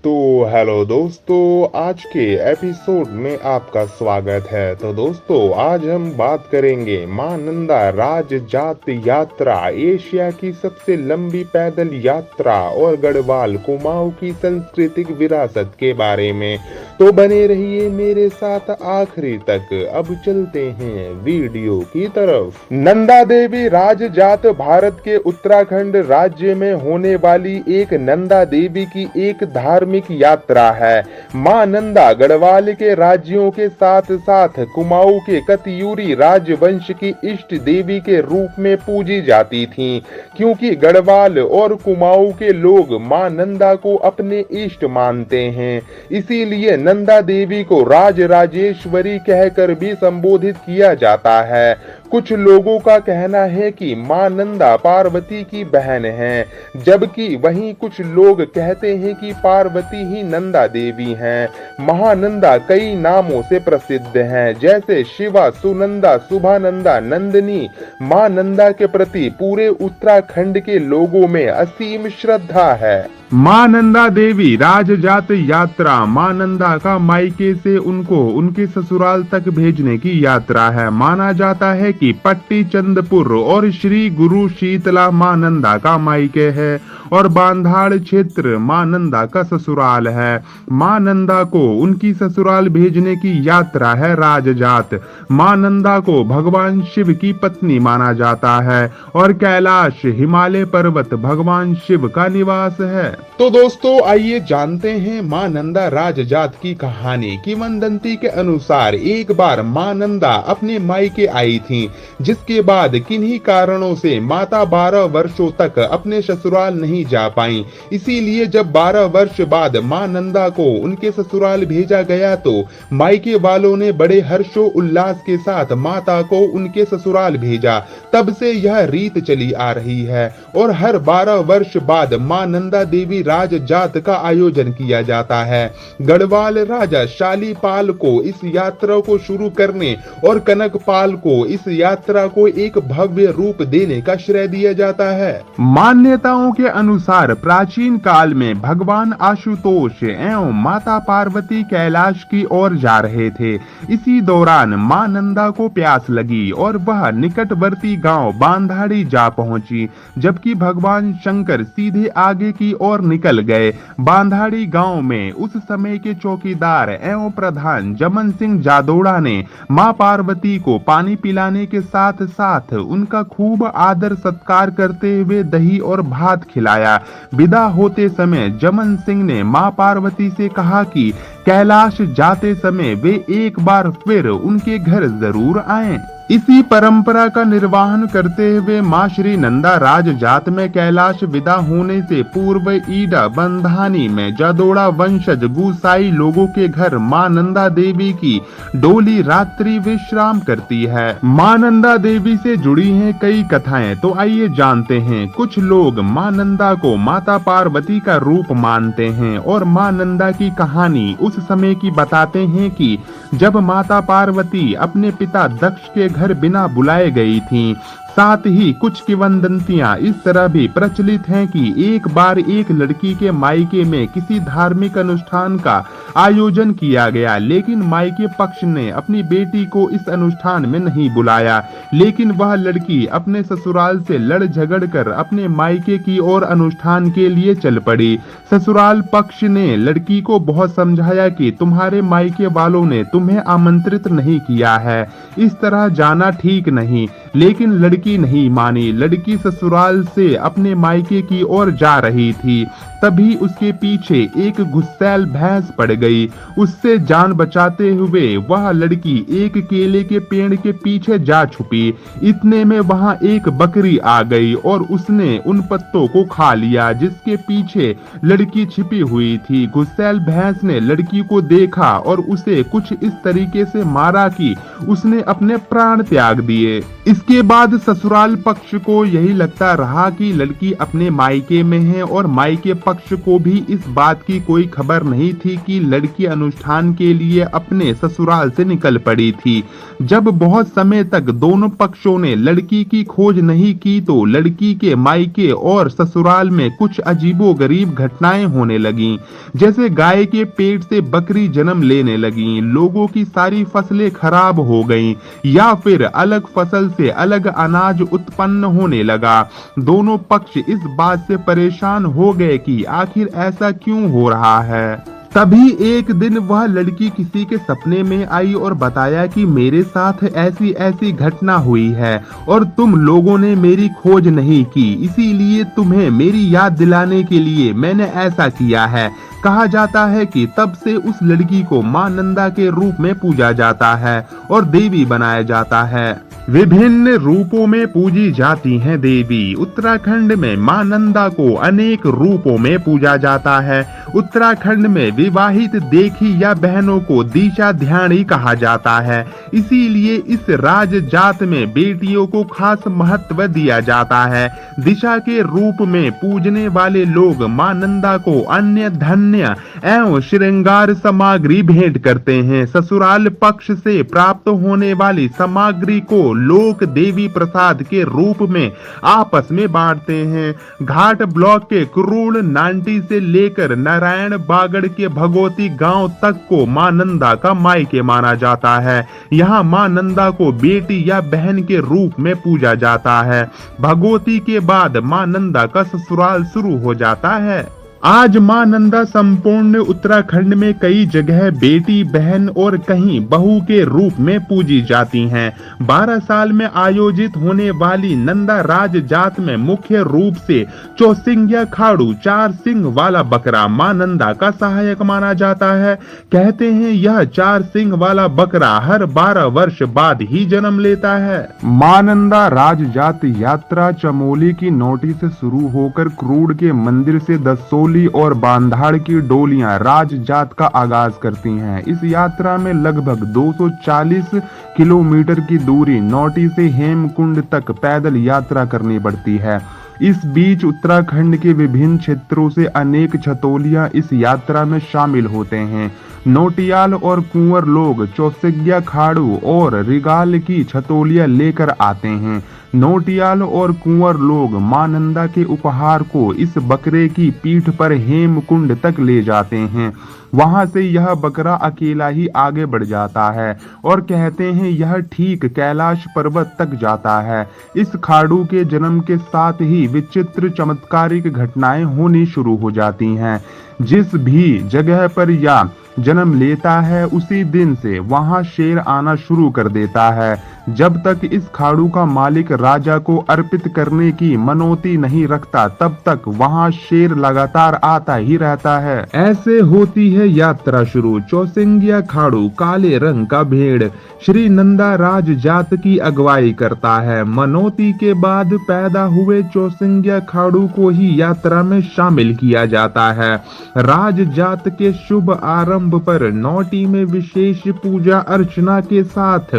तो हेलो दोस्तों, आज के एपिसोड में आपका स्वागत है। तो दोस्तों, आज हम बात करेंगे मां नंदा राज जात यात्रा, एशिया की सबसे लंबी पैदल यात्रा और गढ़वाल कुमाऊं की सांस्कृतिक विरासत के बारे में। तो बने रहिए मेरे साथ आखिरी तक। अब चलते हैं वीडियो की तरफ। नंदा देवी राज जात भारत के उत्तराखंड राज्य में होने वाली एक नंदा देवी की एक धार्मिक यात्रा है। मां नंदा गढ़वाल के राज्यों के साथ साथ कुमाऊं के कत्यूरी राजवंश की इष्ट देवी के रूप में पूजी जाती थीं, क्योंकि गढ़वाल और कुमाऊं के लोग मां नंदा को अपने इष्ट मानते हैं। इसीलिए नंदा देवी को राजराजेश्वरी कहकर भी संबोधित किया जाता है। कुछ लोगों का कहना है कि मां नंदा पार्वती की बहन है, जबकि वहीं कुछ लोग कहते हैं कि पार्वती ही नंदा देवी हैं। महानंदा कई नामों से प्रसिद्ध हैं, जैसे शिवा, सुनंदा, शुभानंदा, नंदिनी। मां नंदा के प्रति पूरे उत्तराखंड के लोगों में असीम श्रद्धा है। मां नंदा देवी राजजात यात्रा मां नंदा का मायके से उनको उनके ससुराल तक भेजने की यात्रा है। माना जाता है कि पट्टी चंदपुर और श्री गुरु शीतला मां नंदा का मायके है और बांधाड़ क्षेत्र मां नंदा का ससुराल है। मां नंदा को उनकी ससुराल भेजने की यात्रा है राजजात। मां नंदा को भगवान शिव की पत्नी माना जाता है और कैलाश हिमालय पर्वत भगवान शिव का निवास है। तो दोस्तों, आइए जानते हैं मां नंदा राजजात की कहानी। किंवदंती के अनुसार एक बार मां नंदा अपने मायके आई थीं, जिसके बाद किन्हीं कारणों से माता 12 वर्षों तक अपने ससुराल नहीं जा पाई। इसीलिए जब 12 वर्ष बाद मां नंदा को उनके ससुराल भेजा गया, तो मायके वालों ने बड़े हर्षो उल्लास के साथ माता को उनके ससुराल भेजा। तब से यह रीत चली आ रही है और हर 12 वर्ष बाद मां नंदा देवी राजजात का आयोजन किया जाता है। गढ़वाल राजा शालीपाल को इस यात्रा को शुरू करने और कनकपाल को इस यात्रा को एक भव्य रूप देने का श्रेय दिया जाता है। मान्यताओं के अनुसार प्राचीन काल में भगवान आशुतोष एवं माता पार्वती कैलाश की ओर जा रहे थे। इसी दौरान मां नंदा को प्यास लगी और वह निकटवर्ती गांव बांधाड़ी जा पहुंची, जबकि भगवान शंकर सीधे आगे की ओर निकल गए। बांधाड़ी गांव में उस समय के चौकीदार एवं प्रधान जमन सिंह जादोड़ा ने मां पार्वती को पानी पिलाने के साथ साथ उनका खूब आदर सत्कार करते हुए दही और भात खिलाया। विदा होते समय जमन सिंह ने मां पार्वती से कहा कि कैलाश जाते समय वे एक बार फिर उनके घर जरूर आएं। इसी परंपरा का निर्वहन करते हुए मां श्री नंदा राजजात में कैलाश विदा होने से पूर्व ईडा बंधानी में जादोड़ा वंशज गुसाई लोगों के घर मां नंदा देवी की डोली रात्रि विश्राम करती है। मां नंदा देवी से जुड़ी हैं कई कथाएं, तो आइए जानते हैं। कुछ लोग मां नंदा को माता पार्वती का रूप मानते हैं और मां नंदा की कहानी उस समय की बताते हैं कि जब माता पार्वती अपने पिता दक्ष के घर बिना बुलाए गई थीं। साथ ही कुछ किंवदंतियां इस तरह भी प्रचलित हैं कि एक बार एक लड़की के मायके में किसी धार्मिक अनुष्ठान का आयोजन किया गया, लेकिन मायके पक्ष ने अपनी बेटी को इस अनुष्ठान में नहीं बुलाया। लेकिन वह लड़की अपने ससुराल से लड़ झगड़ कर अपने मायके की ओर अनुष्ठान के लिए चल पड़ी। ससुराल पक्ष ने लड़की को बहुत समझाया कि तुम्हारे मायके वालों ने तुम्हें आमंत्रित नहीं किया है, इस तरह जाना ठीक नहीं। लेकिन लड़की नहीं मानी। लड़की ससुराल से अपने मायके की ओर जा रही थी, तभी उसके पीछे एक गुस्सैल भैंस पड़ गई। उससे जान बचाते हुए वह लड़की एक केले के पेड़ के पीछे जा छुपी। इतने में वहां एक बकरी आ गई और उसने उन पत्तों को खा लिया जिसके पीछे लड़की छिपी हुई थी। गुस्सैल भैंस ने लड़की को देखा और उसे कुछ इस तरीके से मारा कि उसने अपने प्राण त्याग दिए। इसके बाद ससुराल पक्ष को यही लगता रहा कि लड़की अपने मायके में है और मायके पक्ष को भी इस बात की कोई खबर नहीं थी कि लड़की अनुष्ठान के लिए अपने ससुराल से निकल पड़ी थी। जब बहुत समय तक दोनों पक्षों ने लड़की की खोज नहीं की तो लड़की के मायके और ससुराल में कुछ अजीबोगरीब घटनाएं होने लगीं। जैसे गाय के पेट से बकरी जन्म लेने लगी, लोगों की सारी फसलें खराब हो गईं, या फिर अलग फसल से अलग अनाज उत्पन्न होने लगा। दोनों पक्ष इस बात से परेशान हो गए कि आखिर ऐसा क्यों हो रहा है। तभी एक दिन वह लड़की किसी के सपने में आई और बताया कि मेरे साथ ऐसी ऐसी घटना हुई है और तुम लोगों ने मेरी खोज नहीं की, इसीलिए तुम्हें मेरी याद दिलाने के लिए मैंने ऐसा किया है। कहा जाता है कि तब से उस लड़की को मां नंदा के रूप में पूजा जाता है और देवी बनाया जाता है। विभिन्न रूपों में पूजी जाती हैं देवी। उत्तराखंड में मां नंदा को अनेक रूपों में पूजा जाता है। उत्तराखंड में विवाहित देखी या बहनों को दिशा ध्यानी कहा जाता है, इसीलिए इस राज जात में बेटियों को खास महत्व दिया जाता है। दिशा के रूप में पूजने वाले लोग मां नंदा को अन्य धन्य एवं श्रृंगार सामग्री भेंट करते हैं। ससुराल पक्ष से प्राप्त होने वाली सामग्री को लोक देवी प्रसाद के रूप में आपस में बांटते हैं। घाट ब्लॉक के कुरूल नांटी से लेकर नारायण बागड़ के भगवती गांव तक को मां नंदा का मायके माना जाता है। यहाँ मां नंदा को बेटी या बहन के रूप में पूजा जाता है। भगवती के बाद मां नंदा का ससुराल शुरू हो जाता है। आज मां नंदा संपूर्ण उत्तराखंड में कई जगह बेटी, बहन और कहीं बहू के रूप में पूजी जाती हैं। 12 साल में आयोजित होने वाली नंदा राज जात में मुख्य रूप से चौसिंगिया खाड़ू 4 सिंग वाला बकरा मां नंदा का सहायक माना जाता है। कहते हैं यह 4 सिंग वाला बकरा हर 12 वर्ष बाद ही जन्म लेता है। मां नंदा राज जात यात्रा चमोली की नोटी से शुरू होकर क्रूड के मंदिर से दसोली और बांधाड़ की डोलियां राज जात का आगाज करती हैं। इस यात्रा में लगभग 240 किलोमीटर की दूरी नोटी से हेमकुंड तक पैदल यात्रा करनी पड़ती है। इस बीच उत्तराखंड के विभिन्न क्षेत्रों से अनेक छतोलियां इस यात्रा में शामिल होते हैं। नोटियाल और कुंवर लोग चौसिंगिया खाड़ू और रिगाल की छतोलियां लेकर आते हैं। नोटियाल और कुंवर लोग मां नंदा के उपहार को इस बकरे की पीठ पर हेमकुंड तक ले जाते हैं। वहां से यह बकरा अकेला ही आगे बढ़ जाता है और कहते हैं यह ठीक कैलाश पर्वत तक जाता है। इस खाड़ू के जन्म के साथ ही विचित्र चमत्कारिक घटनाएं होनी शुरू हो जाती हैं। जिस भी जगह पर या जन्म लेता है उसी दिन से वहां शेर आना शुरू कर देता है। जब तक इस खाड़ू का मालिक राजा को अर्पित करने की मनोती नहीं रखता तब तक वहां शेर लगातार आता ही रहता है। ऐसे होती है यात्रा शुरू। चौसिंगिया खाड़ू काले रंग का भेड़ श्री नंदा राज जात की अगुवाई करता है। मनोती के बाद पैदा हुए चौसिंगिया खाड़ू को ही यात्रा में शामिल किया जाता है। राज जात के शुभ आरंभ पर नौटी में विशेष पूजा अर्चना के साथ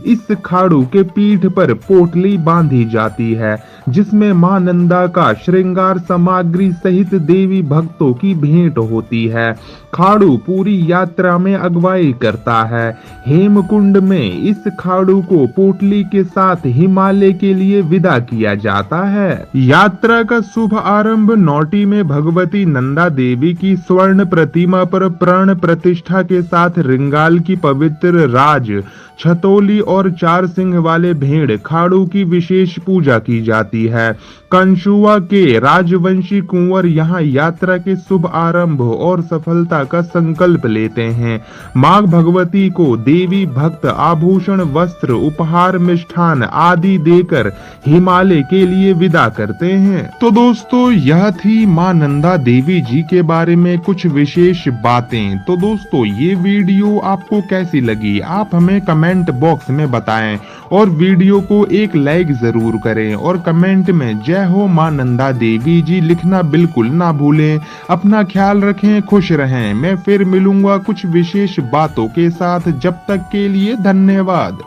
इस खाड़ू के पीठ पर पोटली बांधी जाती है, जिसमें मां नंदा का श्रृंगार सामग्री सहित देवी भक्तों की भेंट होती है। खाड़ू पूरी यात्रा में अगुवाई करता है। हेमकुंड में इस खाड़ू को पोटली के साथ हिमालय के लिए विदा किया जाता है। यात्रा का शुभ आरंभ नौटी में भगवती नंदा देवी की स्वर्ण प्रतिमा पर प्राण प्रतिष्ठा के साथ रिंगाल की पवित्र राज छतोली और 4 सिंह वाले भेड़ खाड़ू की विशेष पूजा की जाती है। कंशुआ के राजवंशी कुंवर यहाँ यात्रा के शुभ आरंभ और सफलता का संकल्प लेते हैं। मां भगवती को देवी भक्त आभूषण, वस्त्र, उपहार, मिष्ठान आदि देकर हिमालय के लिए विदा करते हैं। तो दोस्तों यह थी मां नंदा देवी जी के बारे में कुछ विशेष बातें। तो दोस्तों ये वीडियो आपको कैसी लगी आप हमें कमेंट बॉक्स में बताएं और वीडियो को एक लाइक जरूर करें और कमेंट में जय हो मां नंदा देवी जी लिखना बिल्कुल ना भूलें। अपना ख्याल रखें, खुश रहें। मैं फिर मिलूंगा कुछ विशेष बातों के साथ। जब तक के लिए धन्यवाद।